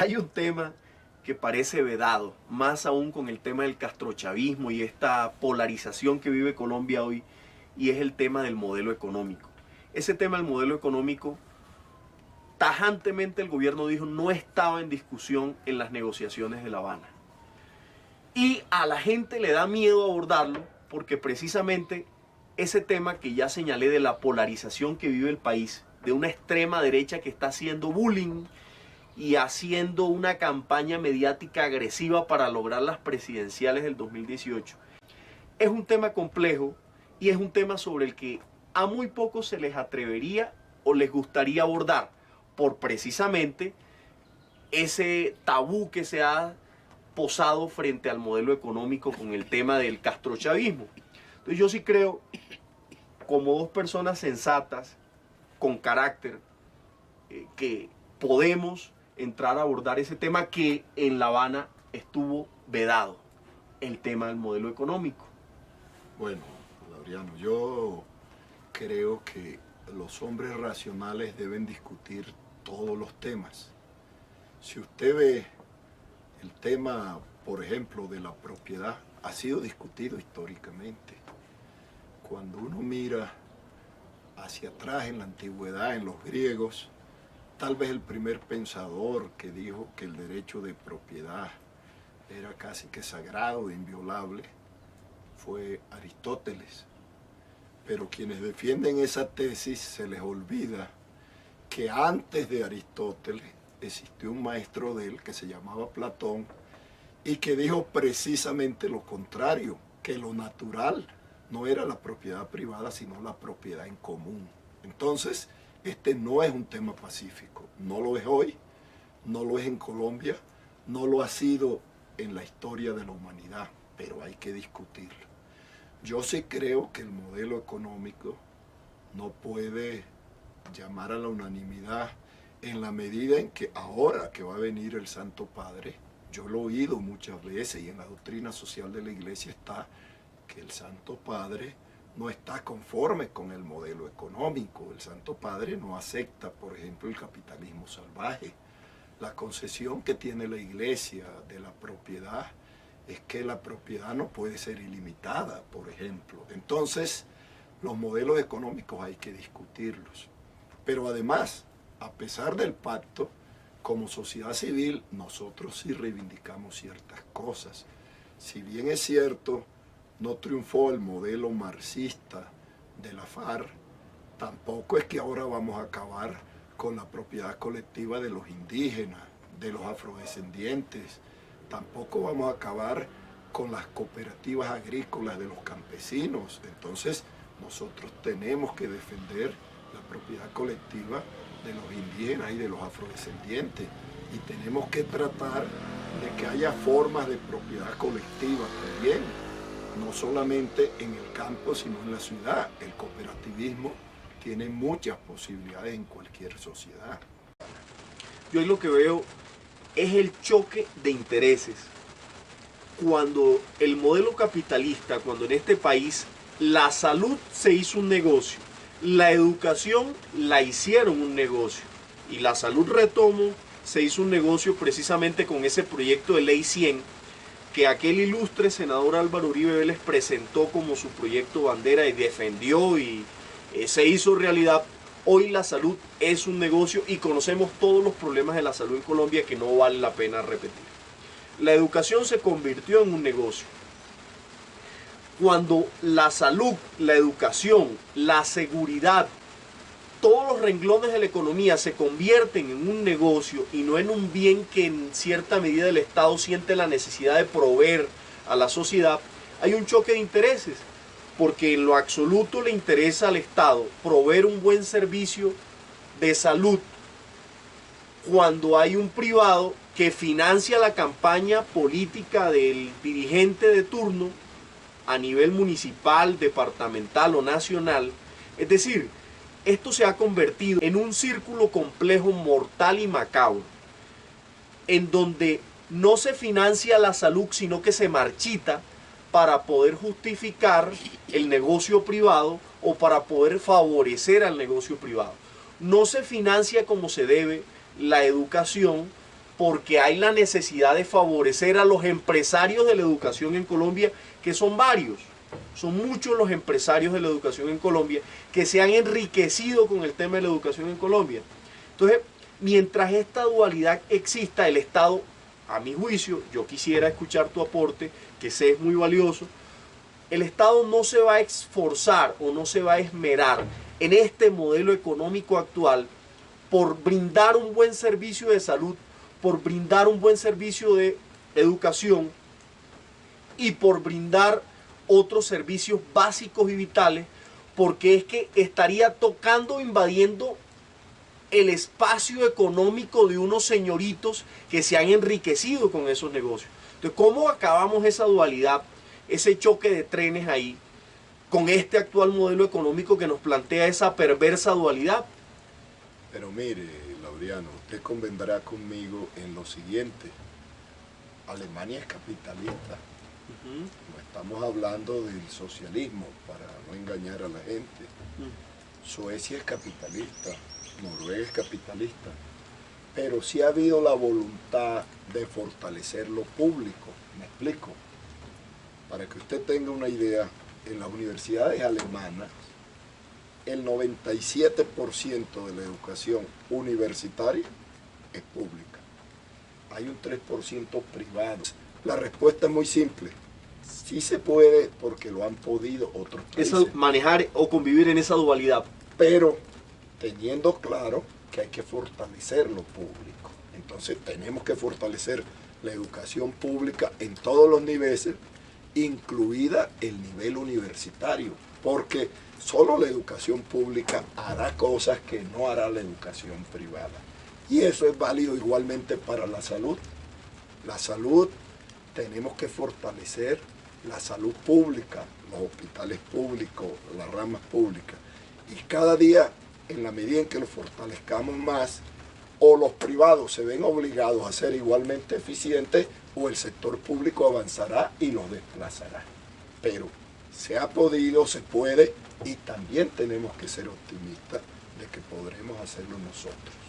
hay un tema que parece vedado, más aún con el tema del castrochavismo y esta polarización que vive Colombia hoy, y es el tema del modelo económico. Ese tema del modelo económico, tajantemente el gobierno dijo no estaba en discusión en las negociaciones de La Habana. Y a la gente le da miedo abordarlo porque precisamente ese tema que ya señalé de la polarización que vive el país, de una extrema derecha que está haciendo bullying y haciendo una campaña mediática agresiva para lograr las presidenciales del 2018, es un tema complejo y es un tema sobre el que a muy pocos se les atrevería o les gustaría abordar por precisamente ese tabú que se ha posado frente al modelo económico con el tema del castrochavismo. Entonces yo sí creo, como dos personas sensatas, con carácter, que podemos entrar a abordar ese tema que en La Habana estuvo vedado, el tema del modelo económico. Bueno, Laureano, yo creo que los hombres racionales deben discutir todos los temas. Si usted ve el tema, por ejemplo, de la propiedad, ha sido discutido históricamente. Cuando uno mira hacia atrás en la antigüedad, en los griegos, tal vez el primer pensador que dijo que el derecho de propiedad era casi que sagrado e inviolable fue Aristóteles. Pero quienes defienden esa tesis se les olvida que antes de Aristóteles existió un maestro de él que se llamaba Platón y que dijo precisamente lo contrario, que lo natural no era la propiedad privada, sino la propiedad en común. Entonces, este no es un tema pacífico, no lo es hoy, no lo es en Colombia, no lo ha sido en la historia de la humanidad, pero hay que discutirlo. Yo sí creo que el modelo económico no puede llamar a la unanimidad en la medida en que ahora que va a venir el Santo Padre, yo lo he oído muchas veces y en la doctrina social de la Iglesia está que el Santo Padre no está conforme con el modelo económico. El Santo Padre no acepta, por ejemplo, el capitalismo salvaje. La concesión que tiene la Iglesia de la propiedad es que la propiedad no puede ser ilimitada, por ejemplo. Entonces, los modelos económicos hay que discutirlos. Pero además, a pesar del pacto, como sociedad civil, nosotros sí reivindicamos ciertas cosas. Si bien es cierto, no triunfó el modelo marxista de la FARC, tampoco es que ahora vamos a acabar con la propiedad colectiva de los indígenas, de los afrodescendientes, tampoco vamos a acabar con las cooperativas agrícolas de los campesinos. Entonces, nosotros tenemos que defender la propiedad colectiva de los indígenas y de los afrodescendientes y tenemos que tratar de que haya formas de propiedad colectiva también, no solamente en el campo sino en la ciudad. El cooperativismo tiene muchas posibilidades en cualquier sociedad. Yo ahí lo que veo es el choque de intereses. Cuando el modelo capitalista, cuando en este país la salud se hizo un negocio, la educación la hicieron un negocio y la salud, retomo, se hizo un negocio precisamente con ese proyecto de ley 100 que aquel ilustre senador Álvaro Uribe Vélez presentó como su proyecto bandera y defendió y se hizo realidad. Hoy la salud es un negocio y conocemos todos los problemas de la salud en Colombia que no vale la pena repetir. La educación se convirtió en un negocio. Cuando la salud, la educación, la seguridad, todos los renglones de la economía se convierten en un negocio y no en un bien que en cierta medida el Estado siente la necesidad de proveer a la sociedad, hay un choque de intereses, porque en lo absoluto le interesa al Estado proveer un buen servicio de salud cuando hay un privado que financia la campaña política del dirigente de turno a nivel municipal, departamental o nacional. Es decir, esto se ha convertido en un círculo complejo, mortal y macabro, en donde no se financia la salud, sino que se marchita para poder justificar el negocio privado o para poder favorecer al negocio privado. No se financia como se debe la educación porque hay la necesidad de favorecer a los empresarios de la educación en Colombia, que son varios. Son muchos los empresarios de la educación en Colombia que se han enriquecido con el tema de la educación en Colombia. Entonces, mientras esta dualidad exista, el Estado, a mi juicio, yo quisiera escuchar tu aporte, que sé es muy valioso, el Estado no se va a esforzar o no se va a esmerar en este modelo económico actual por brindar un buen servicio de salud, por brindar un buen servicio de educación y por brindar otros servicios básicos y vitales, porque es que estaría tocando, invadiendo el espacio económico de unos señoritos que se han enriquecido con esos negocios. Entonces, ¿cómo acabamos esa dualidad, ese choque de trenes ahí, con este actual modelo económico que nos plantea esa perversa dualidad? Pero mire, Laureano, usted convendrá conmigo en lo siguiente. Alemania es capitalista. No estamos hablando del socialismo, para no engañar a la gente. Suecia es capitalista, Noruega es capitalista, pero sí ha habido la voluntad de fortalecer lo público. Me explico. Para que usted tenga una idea, en las universidades alemanas, el 97% de la educación universitaria es pública. Hay un 3% privado. La respuesta es muy simple. Sí se puede porque lo han podido otros países. Manejar o convivir en esa dualidad. Pero teniendo claro que hay que fortalecer lo público. Entonces tenemos que fortalecer la educación pública en todos los niveles, incluida el nivel universitario, porque solo la educación pública hará cosas que no hará la educación privada. Y eso es válido igualmente para la salud. La salud, tenemos que fortalecer la salud pública, los hospitales públicos, las ramas públicas. Y cada día, en la medida en que lo fortalezcamos más, o los privados se ven obligados a ser igualmente eficientes, o el sector público avanzará y los desplazará. Pero se ha podido, se puede, y también tenemos que ser optimistas de que podremos hacerlo nosotros.